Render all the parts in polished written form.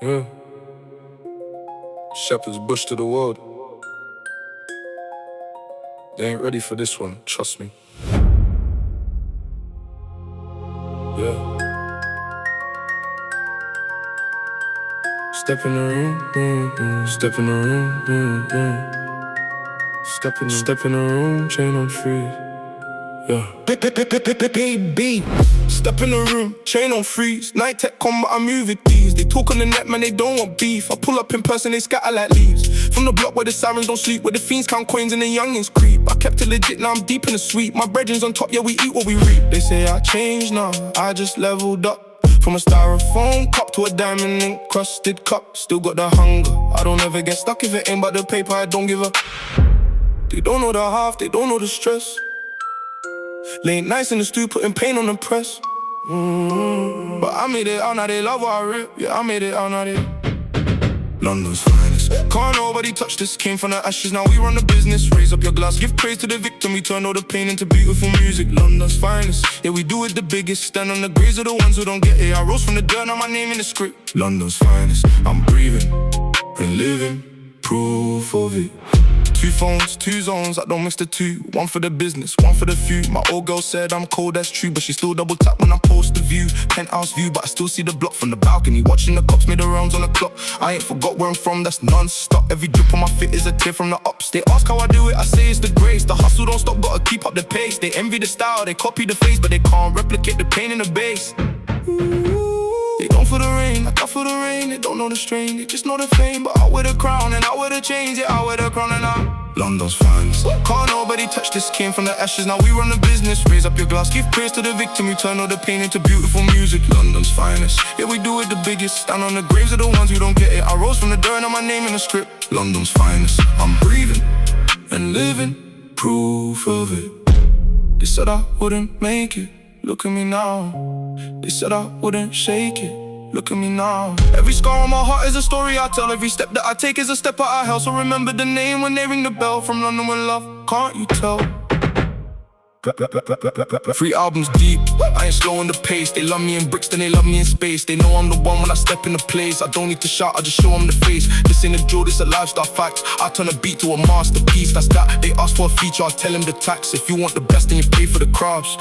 Yeah. Shepherd's bush to the world. They ain't ready for this one, trust me. Yeah. Step in the room, step in the room, step in the room, chain on freeze. Yeah. Baby. Step in the room, chain on freeze. Night tech combat, I move with these. They talk on the net, man, they don't want beef. I pull up in person, they scatter like leaves. From the block where the sirens don't sleep, where the fiends count coins and the youngins creep. I kept it legit, now I'm deep in the sweet. My brethren's on top, yeah, we eat what we reap. They say I changed now, I just leveled up. From a styrofoam cup to a diamond encrusted cup. Still got the hunger, I don't ever get stuck. If it ain't about the paper, I don't give up. They don't know the half, they don't know the stress. Late nights in the stew, putting pain on the press. But I made it out, now they love what I rip. Yeah, I made it out, now they London's finest. Can't nobody touch this, came from the ashes, now we run the business. Raise up your glass, give praise to the victim. We turn all the pain into beautiful music. London's finest, yeah, we do it the biggest. Stand on the graves of the ones who don't get it. I rose from the dirt, now my name in the script. London's finest, I'm breathing and living, proof of it. 2 phones, 2 zones, I don't mix the two. One for the business, one for the few. My old girl said I'm cold, that's true, but she still double tap when I post the view. Penthouse view, but I still see the block from the balcony. Watching the cops made the rounds on the clock. I ain't forgot where I'm from, that's non-stop. Every drip on my fit is a tear from the ups. They ask how I do it, I say it's the grace. The hustle don't stop, gotta keep up the pace. They envy the style, they copy the face, but they can't replicate the pain in the bass. They don't feel the rain, like I feel the rain. They don't know the strain, they just know the fame. But I wear the crown and I wear the chains. Yeah, I wear the crown and I London's finest. Can't nobody touch this, came from the ashes, now we run the business. Raise up your glass, give praise to the victim. We turn all the pain into beautiful music. London's finest, yeah, we do it the biggest. Stand on the graves of the ones who don't get it. I rose from the dirt, now my name in the script. London's finest, I'm breathing and living, proof of it. They said I wouldn't make it, look at me now. They said I wouldn't shake it, look at me now. Every scar on my heart is a story I tell. Every step that I take is a step out of hell. So remember the name when they ring the bell. From London with love, can't you tell? 3 albums deep, I ain't slowing the pace. They love me in Brixton, they love me in space. They know I'm the one when I step in the place. I don't need to shout, I just show them the face. This ain't a drill, this a lifestyle fact. I turn a beat to a masterpiece, that's that. They ask for a feature, I tell them the tax. If you want the best, then you pay for the crafts.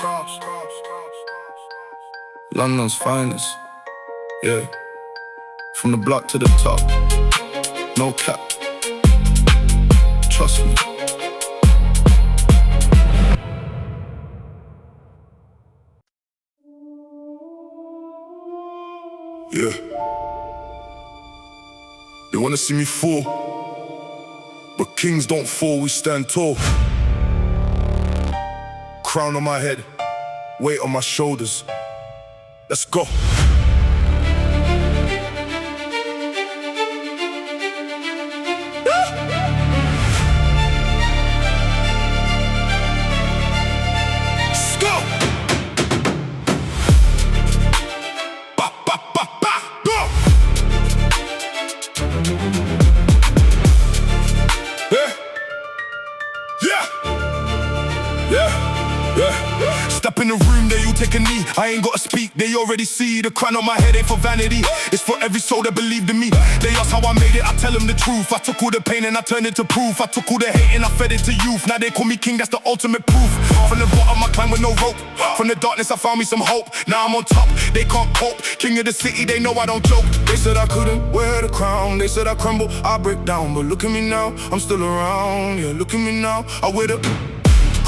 London's finest, yeah. From the block to the top, no cap, trust me. Yeah. They wanna see me fall, but kings don't fall, we stand tall. Crown on my head, weight on my shoulders. Let's go. Step in the room, they all take a knee. I ain't gotta speak, they already see. The crown on my head ain't for vanity, it's for every soul that believed in me. They ask how I made it, I tell them the truth. I took all the pain and I turned it to proof. I took all the hate and I fed it to youth. Now they call me king, that's the ultimate proof. From the bottom I climbed with no rope. From the darkness I found me some hope. Now I'm on top, they can't cope. King of the city, they know I don't joke. They said I couldn't wear the crown, they said I crumble, I break down. But look at me now, I'm still around. Yeah, look at me now, I wear the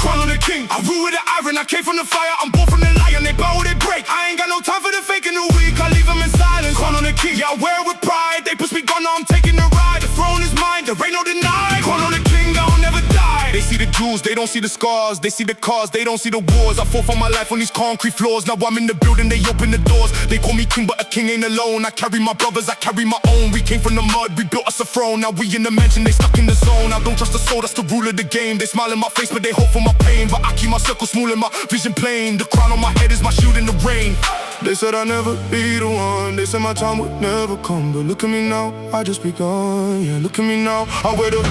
crown of the king. I rule with the iron, I came from the fire. I'm born from the lion, they bow, they break. I ain't got no time for the fake and the weak, I leave them in silence. Crown on the king, yeah, I wear it with pride. They push me gun, now I'm taking the ride. The throne is mine, there ain't no denying. Crown on the king, I'll never die. They see the jewels, they don't see the scars. They see the cars, they don't see the wars. I fought for my life on these concrete floors. Now I'm in the building, they open the doors. They call me king, but a king ain't alone. I carry my brothers, I carry my own. We came from the mud, we built us a throne. Now we in the mansion, they stuck in the zone. I don't trust the soul, that's the rule of the game. They smile in my face, but they hope for my pain. But I keep my circle small and my vision plain. The crown on my head is my shield in the rain. They said I'd never be the one, they said my time would never come. But look at me now, I just begun. Yeah, look at me now, I wear the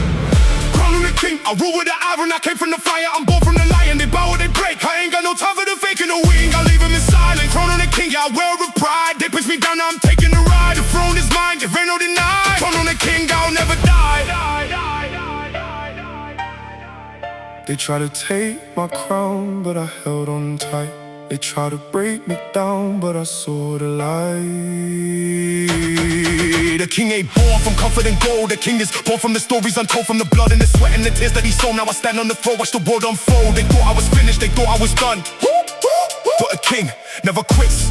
crown of the king. I rule with the iron, I came from the fire. I'm born from the lion, they bow or they break. I ain't got no time for the fake and the wing, I leave them in silence. Crown of the king, yeah, I wear it with pride. They push me down, now I'm taking the ride. The throne is mine, They try to take my crown, but I held on tight. They try to break me down, but I saw the light. The king ain't born from comfort and gold. The king is born from the stories untold, from the blood and the sweat and the tears that he sown. Now I stand on the throne, watch the world unfold. They thought I was finished, they thought I was done. But a king never quits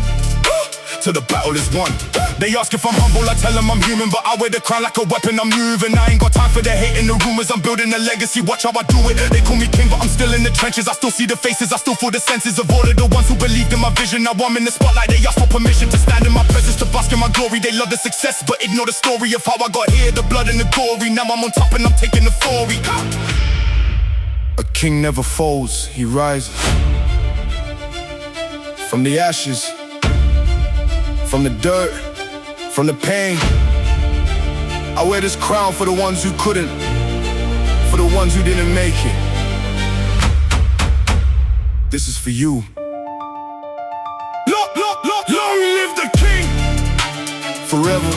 till the battle is won. They ask if I'm humble, I tell them I'm human, but I wear the crown like a weapon, I'm moving. I ain't got time for the hate and the rumors, I'm building a legacy, watch how I do it. They call me king, but I'm still in the trenches. I still see the faces, I still feel the senses of all of the ones who believed in my vision. Now I'm in the spotlight, they ask for permission to stand in my presence, to bask in my glory. They love the success, but ignore the story of how I got here, the blood and the glory. Now I'm on top and I'm taking the glory. A king never falls, he rises from the ashes, from the dirt, from the pain. I wear this crown for the ones who couldn't, for the ones who didn't make it. This is for you. Long live the king! Forever.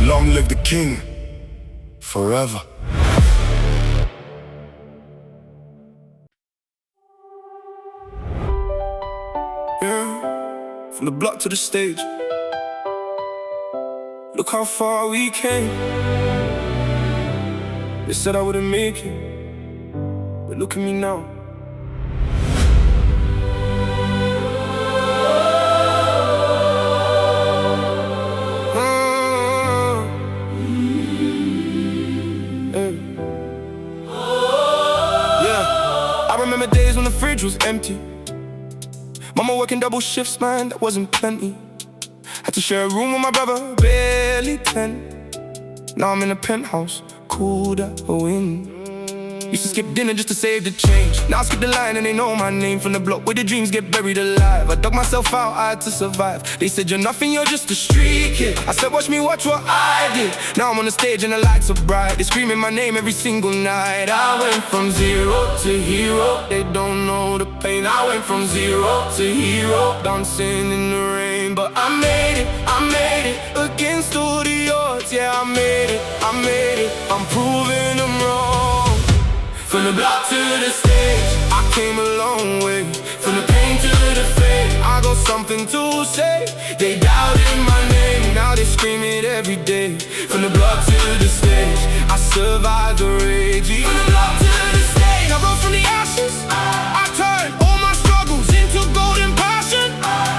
Long live the king. Forever. Yeah, from the block to the stage. Look how far we came. They said I wouldn't make it, but look at me now. I remember days when the fridge was empty. Mama working double shifts, man, that wasn't plenty. Had to share a room with my brother, barely 10. Now I'm in a penthouse, cooled out a wing. Used to skip dinner just to save the change. Now I skip the line and they know my name. From the block where the dreams get buried alive. I dug myself out, I had to survive. They said you're nothing, you're just a street kid. I said watch me watch what I did. Now I'm on the stage and the lights are bright. They screaming my name every single night. I went from zero to hero. They don't know the pain. I went from zero to hero. Dancing in the rain, but I made it against all the odds. Yeah, I made it I'm proving them wrong. From the block to the stage, I came a long way. From the pain to the fame, I got something to say. They doubted my name, now they scream it every day. From the block to the stage, I survived the rage. From the block to the stage, I rose from the ashes. I turned all my struggles into golden passion.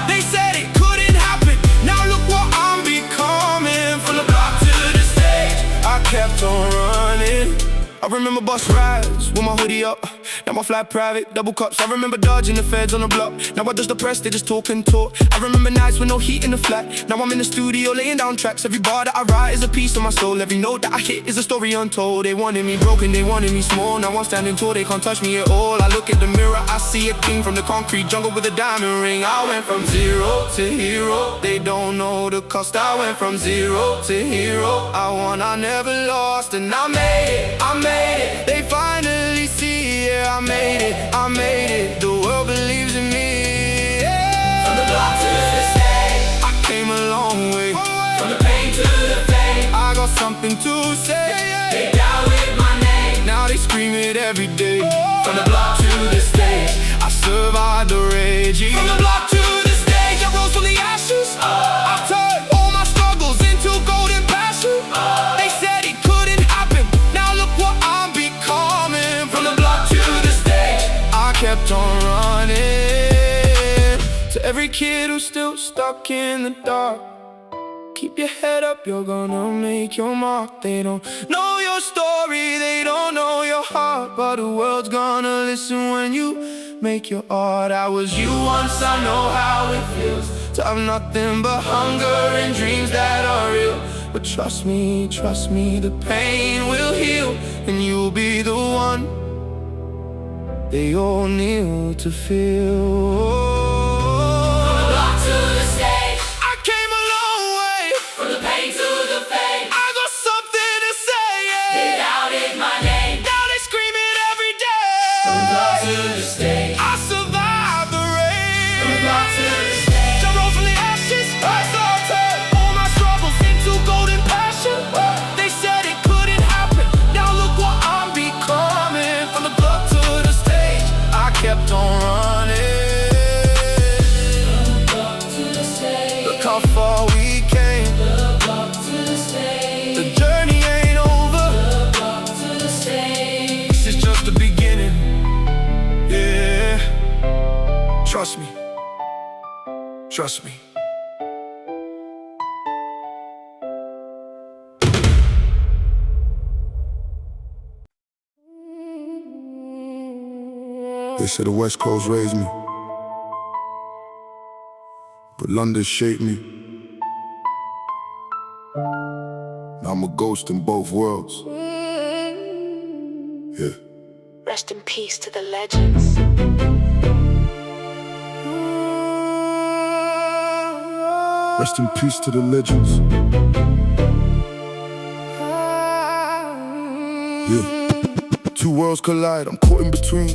They said it couldn't happen, now look what I'm becoming. From the block to the stage, I kept on running. I remember bus rides with my hoodie up. Now I fly private, double cups. I remember dodging the feds on the block. Now I just the press, they just talk and talk. I remember nights with no heat in the flat. Now I'm in the studio laying down tracks. Every bar that I write is a piece of my soul. Every note that I hit is a story untold. They wanted me broken, they wanted me small. Now I'm standing tall, they can't touch me at all. I look at the mirror, I see a king from the concrete jungle with a diamond ring. I went from zero to hero. They don't know the cost. I went from zero to hero. I won, I never lost, and I made it. They finally see, yeah, I made it. The world believes in me, yeah. From the block to the stage, I came a long way. From the pain to the fame, I got something to say. They doubted my name, now they scream it every day. From the block to the stage, I survived the rage. From the block to the stage, I rose from the ashes. I turned all my struggles into golden passion. They said it couldn't happen, now look what I'm becoming. From the block to the stage, I kept on running. To every kid who's still stuck in the dark, keep your head up, you're gonna make your mark. They don't know your story, they don't know your heart, but the world's gonna listen when you make your art. I was you once, I know how it feels to have nothing but hunger and dreams that are real. But trust me, the pain will heal, and you'll be the one they all kneel to feel. To the stage, I survived the rain. From the block to the stage, trust me. They said the West Coast raised me, but London shaped me. Now I'm a ghost in both worlds. Yeah. Rest in peace to the legends. Rest in peace to the legends. Yeah. Two worlds collide, I'm caught in between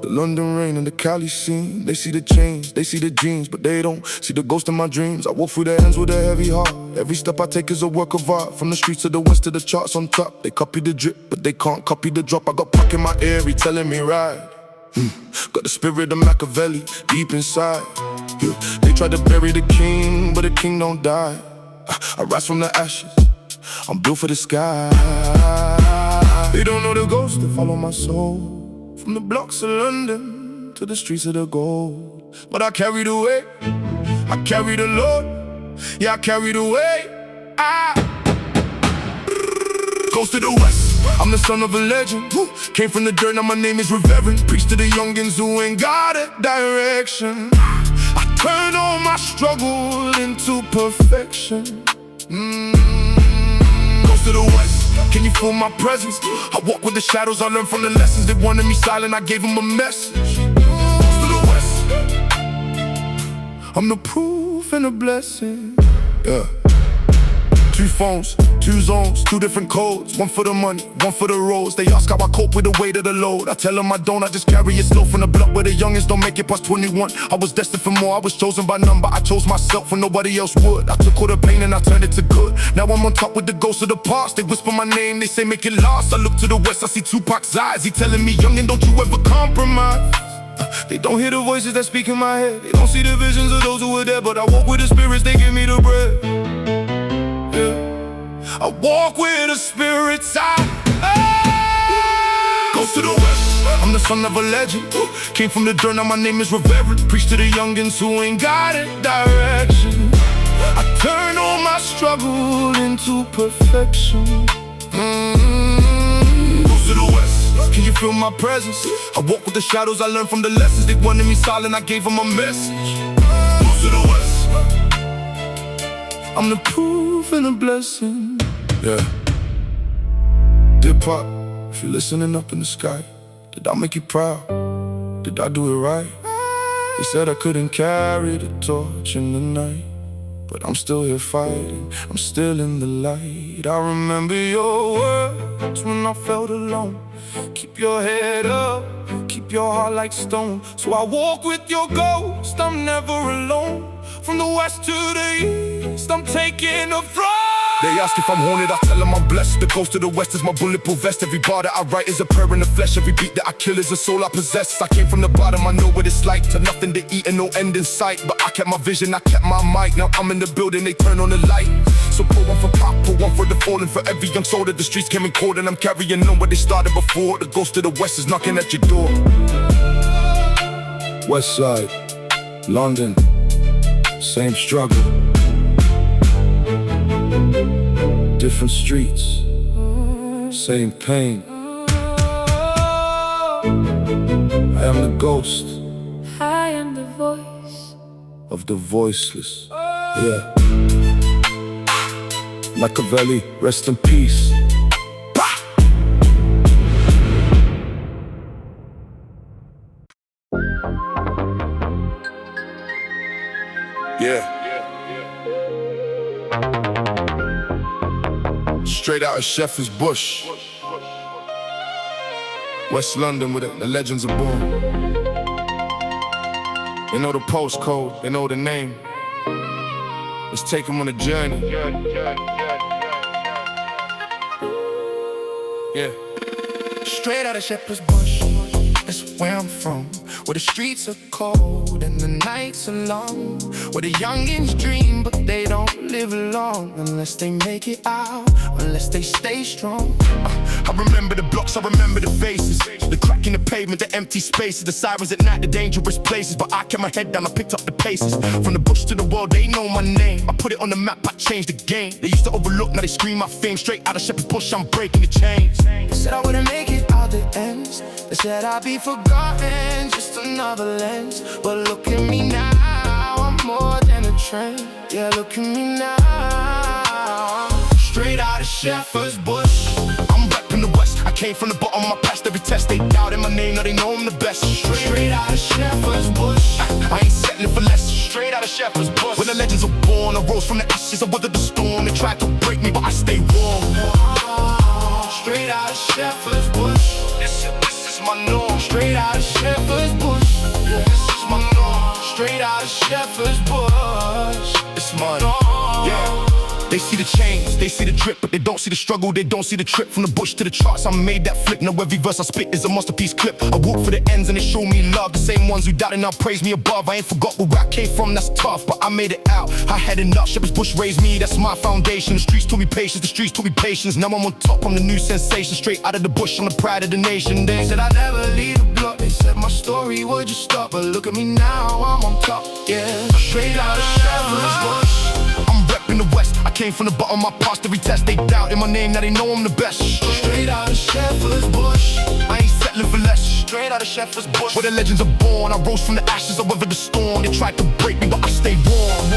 the London rain and the Cali scene. They see the change, they see the dreams, but they don't see the ghost in my dreams. I walk through their hands with a heavy heart. Every step I take is a work of art. From the streets of the west to the charts on top. They copy the drip, but they can't copy the drop. I got Pac in my ear, he telling me ride. Got the spirit of Machiavelli deep inside. Yeah. They tried to bury the king, but the king don't die. I rise from the ashes, I'm built for the sky. They don't know the ghosts that follow my soul. From the blocks of London to the streets of the gold. But I carry the weight, I carry the Lord. Yeah, I carry the weight. Ghost to the west, I'm the son of a legend. Came from the dirt, now my name is reverend. Preach to the youngins who ain't got a direction. I turn all my struggle into perfection. Ghost to the west, can you feel my presence? I walk with the shadows, I learned from the lessons. They wanted me silent, I gave them a message. Ghost to the west, I'm the proof and a blessing. Yeah. 2 phones, 2 zones, 2 different codes. One for the money, one for the roads. They ask how I cope with the weight of the load. I tell them I don't, I just carry it slow. From the block where the youngins don't make it past 21. I was destined for more, I was chosen by none, but I chose myself when nobody else would. I took all the pain and I turned it to good. Now I'm on top with the ghosts of the past. They whisper my name, they say make it last. I look to the west, I see Tupac's eyes. He telling me, youngin', don't you ever compromise. They don't hear the voices that speak in my head. They don't see the visions of those who were there. But I walk with the spirits, they give me the bread. Yeah. I walk with the spirits, Ghost to the west, I'm the son of a legend. Came from the dirt, now my name is reverend. Preach to the youngins who ain't got a direction. I turn all my struggle into perfection. Ghost to the west, can you feel my presence? I walk with the shadows, I learned from the lessons. They wanted me silent, I gave them a message. Ghost to the west, I'm the proof and a blessing. Yeah. Dear Pop, if you're listening up in the sky, did I make you proud? Did I do it right? They said I couldn't carry the torch in the night, but I'm still here fighting, I'm still in the light. I remember your words when I felt alone. Keep your head up, keep your heart like stone. So I walk with your ghost, I'm never alone. From the west to the east, I'm taking a throne. They ask if I'm haunted, I tell them I'm blessed. The ghost of the west is my bulletproof vest. Every bar that I write is a prayer in the flesh. Every beat that I kill is a soul I possess. I came from the bottom, I know what it's like. To nothing to eat and no end in sight. But I kept my vision, I kept my mic. Now I'm in the building, they turn on the light. So pull one for Pop, pull one for the fallen. For every young soul that the streets came in cold. And I'm carrying on what they started before. The ghost of the west is knocking at your door. West side, London, same struggle. Different streets, same pain. I am the ghost, I am the voice of the voiceless. Yeah. Machiavelli, rest in peace. Yeah. Straight out of Shepherd's Bush, West London, where the legends are born. They know the postcode, they know the name. Let's take them on a journey. Yeah. Straight out of Shepherd's Bush, that's where I'm from. Where the streets are cold and the nights are long. Where the youngins dream but they don't live long unless they make it out, unless they stay strong. I remember the blocks, I remember the faces, the crack in the pavement, the empty spaces, the sirens at night, the dangerous places. But I kept my head down, I picked up the paces. From the bush to the world, they know my name. I put it on the map, I changed the game. They used to overlook, now they scream my fame. Straight out of Shepherd's Bush, I'm breaking the chains. They said I wouldn't make it out the ends. They said I'd be forgotten, just another lens. But look at me now, I'm more than a trend. Yeah, look at me now. Straight out of Shepherd's Bush, I'm repping the West. I came from the bottom, I passed every test. They doubted my name, now they know I'm the best. Straight out of Shepherd's Bush, I ain't settling for less. Straight out of Shepherd's Bush, where the legends are born. I rose from the ashes, I weathered the storm. They tried to break me, but I stay warm. Straight out of Shepherd's Bush, this is my norm. Straight out of Shepherd's Bush, this is my norm. Straight out of Shepherd's Bush, it's my norm. Yeah. They see the change, they see the drip, but they don't see the struggle, they don't see the trip. From the bush to the charts, I made that flip. Now every verse I spit is a masterpiece clip. I walk for the ends and they show me love. The same ones who doubted now praise me above. I ain't forgot where I came from, that's tough, but I made it out. I had enough, Shepherd's Bush raised me, that's my foundation. The streets taught me patience, the streets taught me patience. Now I'm on top, I'm the new sensation. Straight out of the bush, I'm the pride of the nation. They said I'd never leave the block, they said my story would just stop. But look at me now, I'm on top, yeah. Straight out of Shepherd's Bush, I'm repping the West. I came from the bottom, I passed every test. They doubted my name, now they know I'm the best. Straight out of Shepherd's Bush, I ain't settling for less. Straight out of Shepherd's Bush, where the legends are born. I rose from the ashes, I weathered the storm. They tried to break me, but I stayed warm.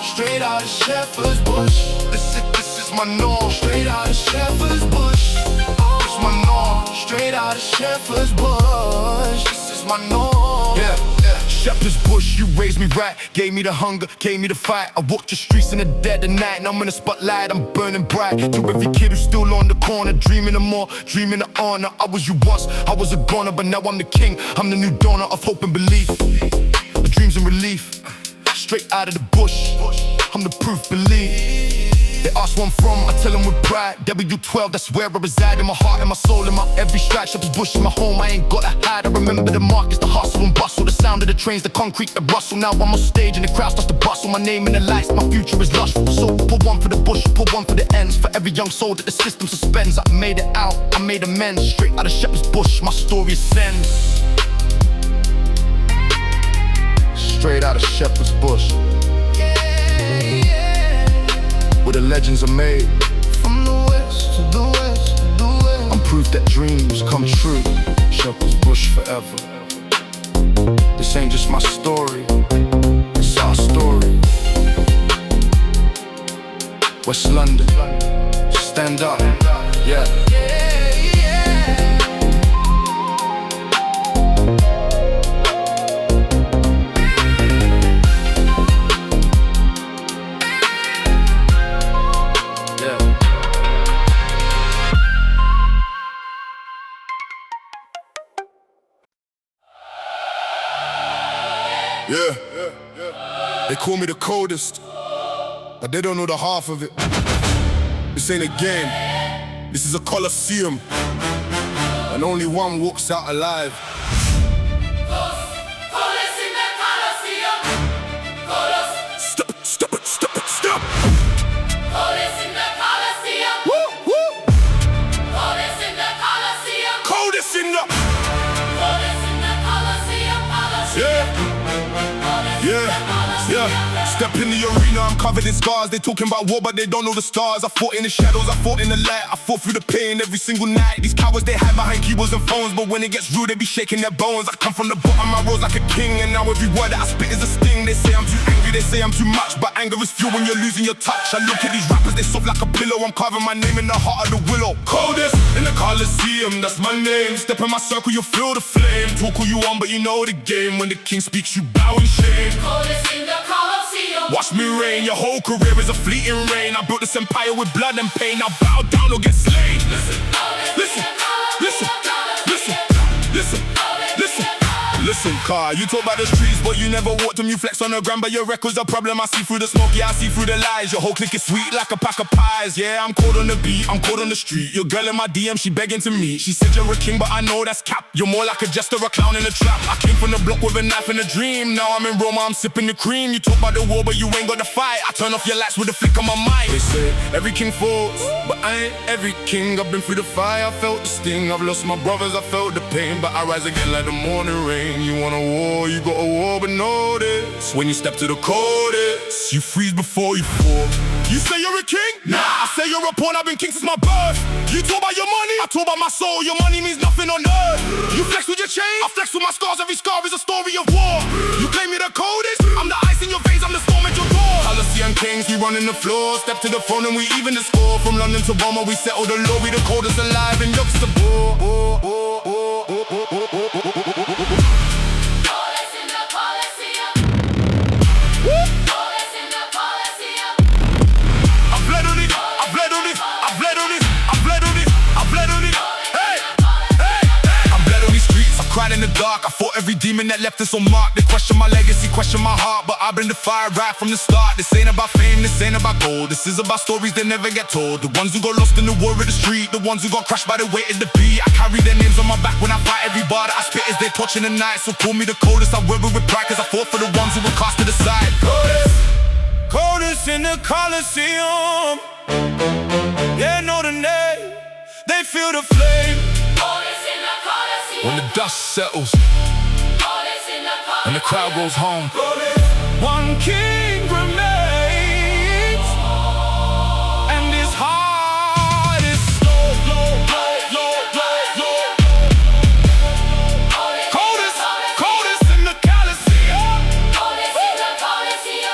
Straight out of Shepherd's Bush, this is my norm. Straight out of Shepherd's Bush, it's my norm. Straight out of Shepherd's Bush, this is my norm. Yeah. Shepherd's Bush, you raised me right, gave me the hunger, gave me the fight. I walked the streets in the dead of night, and I'm in the spotlight, I'm burning bright. To every kid who's still on the corner, dreaming of more, dreaming of honor. I was you once, I was a goner, but now I'm the king. I'm the new donor of hope and belief, dreams and relief. Straight out of the bush, I'm the proof, believe. They ask where I'm from, I tell them with pride. W12, that's where I reside. In my heart, in my soul, in my every stride. Shepherd's Bush is my home, I ain't gotta hide. I remember the markets, the hustle and bustle, the sound of the trains, the concrete, the rustle. Now I'm on stage and the crowd starts to bustle. My name in the lights, my future is lush. So put one for the bush, put one for the ends. For every young soul that the system suspends. I made it out, I made amends. Straight out of Shepherd's Bush, my story ascends. Straight out of Shepherd's Bush, where the legends are made. From the west to the west to the west, I'm proof that dreams come true. Shepherd's Bush forever. This ain't just my story, it's our story. West London, stand up, yeah. Yeah, they call me the coldest, but they don't know the half of it. This ain't a game, this is a coliseum, and only one walks out alive. Stop it, stop it, stop it, stop! Coldest in the Coliseum. Woo, woo! Coldest in the Coliseum. Coldest in the Coliseum. Yeah. Yeah, step in the arena, I'm covered in scars. They talking about war, but they don't know the stars. I fought in the shadows, I fought in the light. I fought through the pain every single night. These cowards, they hide behind keyboards and phones, but when it gets real, they be shaking their bones. I come from the bottom, I rose like a king, and now every word that I spit is a sting. They say I'm too angry, they say I'm too much, but anger is fuel when you're losing your touch. I look at these rappers, they soft like a pillow. I'm carving my name in the heart of the willow. Coldest in the Coliseum, that's my name. Step in my circle, you'll feel the flame. Talk who you want, but you know the game. When the king speaks, you bow in shame. Coldest in the Coliseum. Watch me reign, your whole career is a fleeting rain. I built this empire with blood and pain. Now bow down or get slain. Listen, listen, listen, listen, listen, listen, listen. car. You talk about the streets, but you never walked them. You flex on the gram, but your record's a problem. I see through the smoke, yeah, I see through the lies. Your whole clique is sweet like a pack of pies. Yeah, I'm cold on the beat, I'm cold on the street. Your girl in my DM, she begging to meet. She said you're a king, but I know that's cap. You're more like a jester, a clown in a trap. I came from the block with a knife and a dream. Now I'm in Roma, I'm sipping the cream. You talk about the war, but you ain't got the fight. I turn off your lights with a flick of my mind. They say every king falls, but I ain't every king. I've been through the fire, I felt the sting. I've lost my brothers, I felt the pain, but I rise again like the morning rain. You want a war, you got a war, but know this: when you step to the coldest, you freeze before you fall. You say you're a king? Nah, I say you're a pawn, I've been king since my birth. You talk about your money, I talk about my soul. Your money means nothing on earth. You flex with your chain, I flex with my scars. Every scar is a story of war. You claim you're the coldest, I'm the ice in your veins, I'm the storm at your door. Coliseum kings, we running the floor. Step to the throne and we even the score. From London to Roma, we settle the law. We the coldest alive and yucks the ball. In the dark, I fought every demon that left us on mark. They question my legacy, question my heart, but I've been the fire right from the start. This ain't about fame, this ain't about gold. This is about stories that never get told. The ones who got lost in the war of the street, the ones who got crushed by the weight of the beat. I carry their names on my back when I fight. Every bar that I spit is their torch in the night. So call me the coldest, I wear it with pride, cause I fought for the ones who were cast to the side. Coldest in the Coliseum. They know the name, they feel the flame. When the dust settles and the crowd goes home, one king remains, and his heart is slow. Coldest in the Coliseum.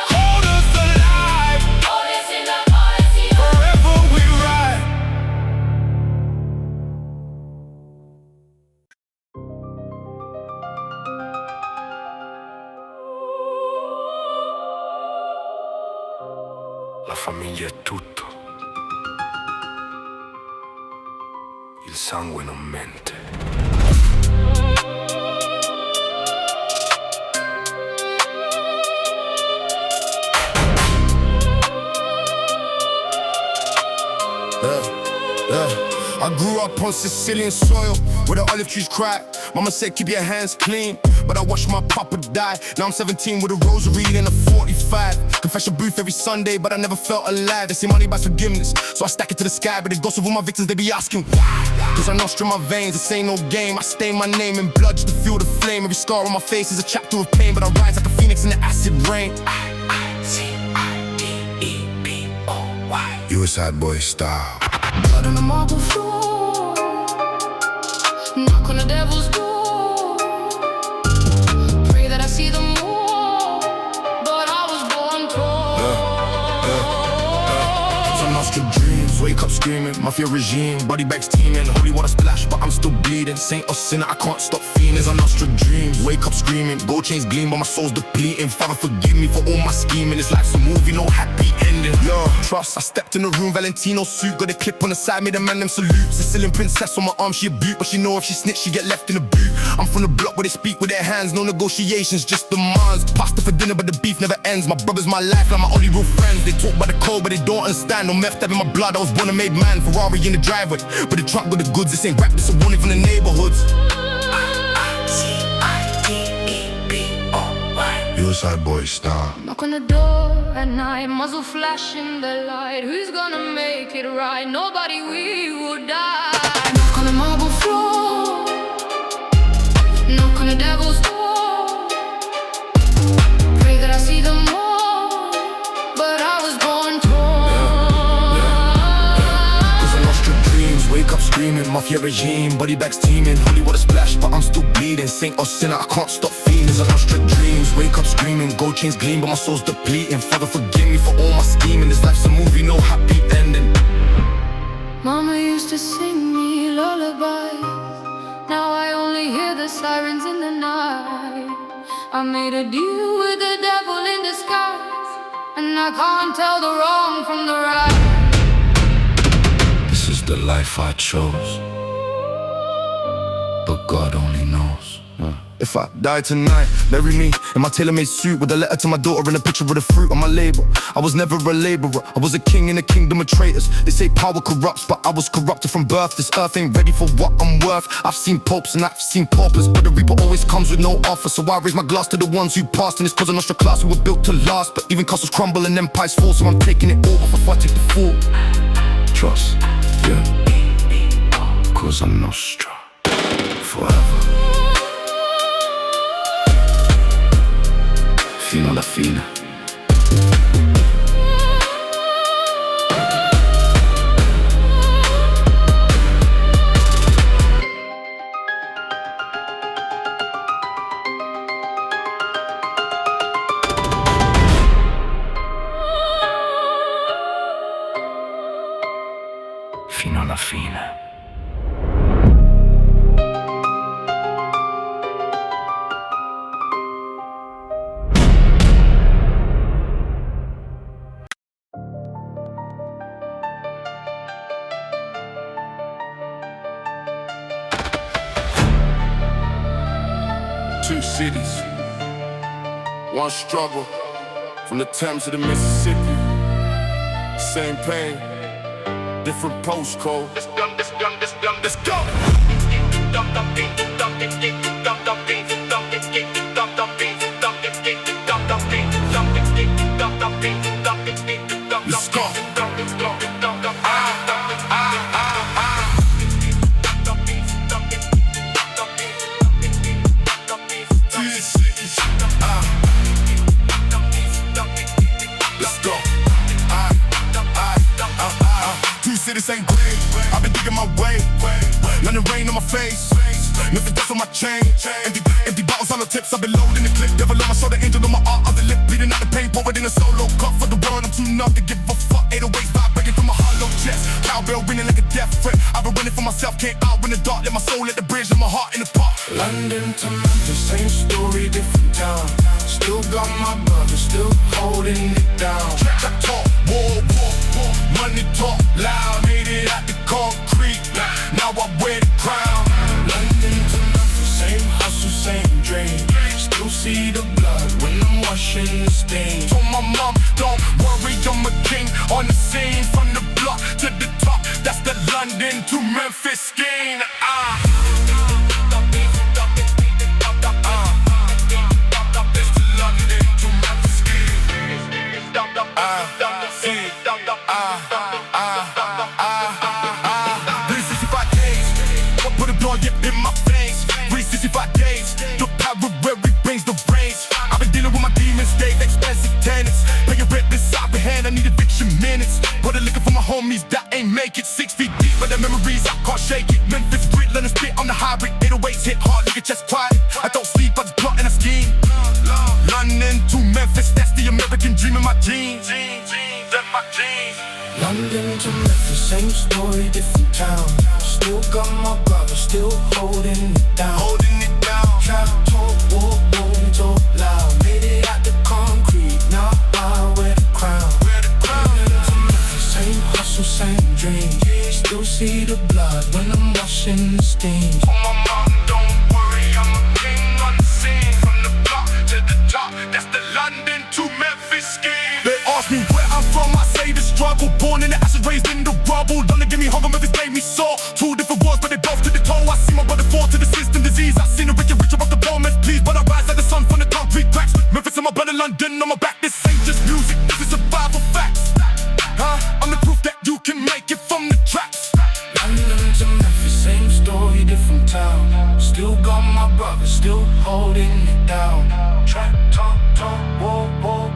Coldest alive. Forever we ride. La famiglia è tutto. Il sangue non mente. I grew up on Sicilian soil where the olive trees cry. Mama said keep your hands clean, but I watched my papa die. Now I'm 17 with a rosary and a 45. Confession booth every Sunday, but I never felt alive. They say money buys forgiveness, so I stack it to the sky. But the ghosts of all my victims, they be asking why. Cause I nostra my veins, this ain't no game. I stain my name in blood just to feel the flame. Every scar on my face is a chapter of pain, but I rise like a phoenix in the acid rain. I-I-C-I-D-E-B-O-Y. You a sad boy style. Blood on the marble floor, knock on the devil's door, pray that I see them more, but I was born tall. Some nostra dreams, wake up screaming, mafia regime, body bags teeming, holy water splash, but I'm still bleeding. Saint or sinner, I can't stop feeling. Some nostra dreams, wake up screaming, gold chains gleam, but my soul's depleting. Father forgive me for all my scheming. This life's a movie, no happy ending. Yo, trust, I stepped in the room, Valentino suit, got a clip on the side, made a man them salute. Sicilian princess on my arm, she a beaut, but she know if she snitch, she get left in the boot. I'm from the block where they speak with their hands, no negotiations, just demands. Pasta for dinner, but the beef never ends. My brother's my life, like my only real friends. They talk about the code, but they don't understand. No meth in my blood, I was born and made man. Ferrari in the driveway, but the trunk with the goods. This ain't rap, this a warning from the neighborhoods. I-I-C-I-D-E-B-O-Y. You a sad boy style. Knock on the door at night, muzzle flashing the light. Who's gonna make it right? Nobody, we will die. Knock on the marble floor, knock on the devil's door, pray that I see them more, but I was born torn. Cause I lost your dreams, wake up screaming, mafia regime, body bags teeming, holy water splash, but I'm still bleeding. Saint or sinner, I can't stop feeling. I lost your dreams, wake up screaming, gold chains gleam, but my soul's depleting. Father forgive me for all my scheming. This life's a movie, no happy ending. Mama used to sing me lullabies, now I only hear the sirens in the night. I made a deal with the devil in disguise, and I can't tell the wrong from the right. This is the life I chose, but God only knows. If I die tonight, bury me in my tailor-made suit with a letter to my daughter and a picture of the fruit on my label. I was never a laborer, I was a king in a kingdom of traitors. They say power corrupts, but I was corrupted from birth. This earth ain't ready for what I'm worth. I've seen popes and I've seen paupers, but the reaper always comes with no offer. So I raise my glass to the ones who passed, and it's cause of nostra class we were built to last. But even castles crumble and empires fall, so I'm taking it all before I take the fall. Trust, yeah, cause I'm nostra forever. Fino alla fine. Fino alla fine. Two cities, one struggle, from the Thames to the Mississippi. Same pain, different postcode. Let's go. Let's go. This ain't great, I've been digging my way. Letting rain on my face, nothing dust on my chain. Empty bottles on the tips, I've been loading the clip. Devil on my shoulder, angel on my art of the lip. Bleeding out the pain, pour it in a solo cup for the world. I'm too numb to give a fuck. 808s vibrating from my hollow chest. Cowbell ringing like a death threat. I've been running for myself, can't out in the dark. Let my soul at the bridge, let my heart in the pot. London to Memphis, same story, different town. Still got my brother, still holding it down. Trap talk, war, money talk loud. Made it out the concrete, now I wear the crown. London to Memphis, same hustle, same dream. Still see the blood when I'm washing the stain. Told my mom, don't worry, I'm a king on the scene. From the block to the top, that's the London to Memphis scheme. In my veins, 365 days, the power brings the rains. I've been dealing with my demons, they expensive tenants. Paying rent beside the hand, I need eviction minutes. But I'm looking for my homies that ain't make it. 6 feet deep, but the memories I can't shake it. Memphis grit, let us spit on the hybrid. 808s hit hard, nigga just quiet. I don't sleep, I just plot and I scheme. London to Memphis, that's the American dream in my jeans. London to Memphis, same story, different town. Still got my brother, still holding it down. Trap talk, war, talk loud. Made it out the concrete, now I wear the crown. London to Memphis, same hustle, same dream. Still see the blood when I'm washing the stains. Oh my mom, don't worry, I'm a king on the scene. From the block to the top, that's the London to Memphis scheme. They ask me where I'm from, I say the struggle. Born in the ashes, raised in the rubble. London give me hunger, Memphis made me sore. Two different wars, but they both to the toe. I see my brother fall to the system disease. I seen the rich and richer of the poor man's please. But I rise like the sun from the concrete cracks. Memphis in my blood and London on my back. This ain't just music, this is survival facts. I'm the proof that you can make it from the tracks. London to Memphis, same story, different town. Still got my brother, still holding it down. Trap talk, war,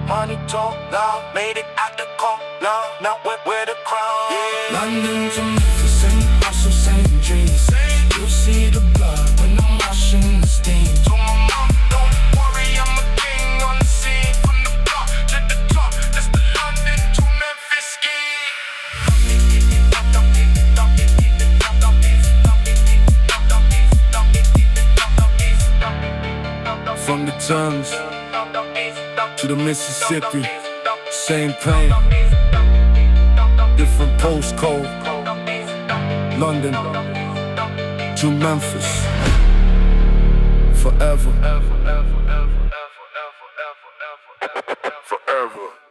money talk loud. Made it out the car, now wear the crown. London to Memphis, same hustle, same dreams. Still see the blood when I'm washing the stains. Told my mom, don't worry, I'm a king on the scene. From the block to the top, that's the London to Memphis scheme. From the Thames to the Mississippi, same pain, different postcode. London to Memphis, forever. Forever.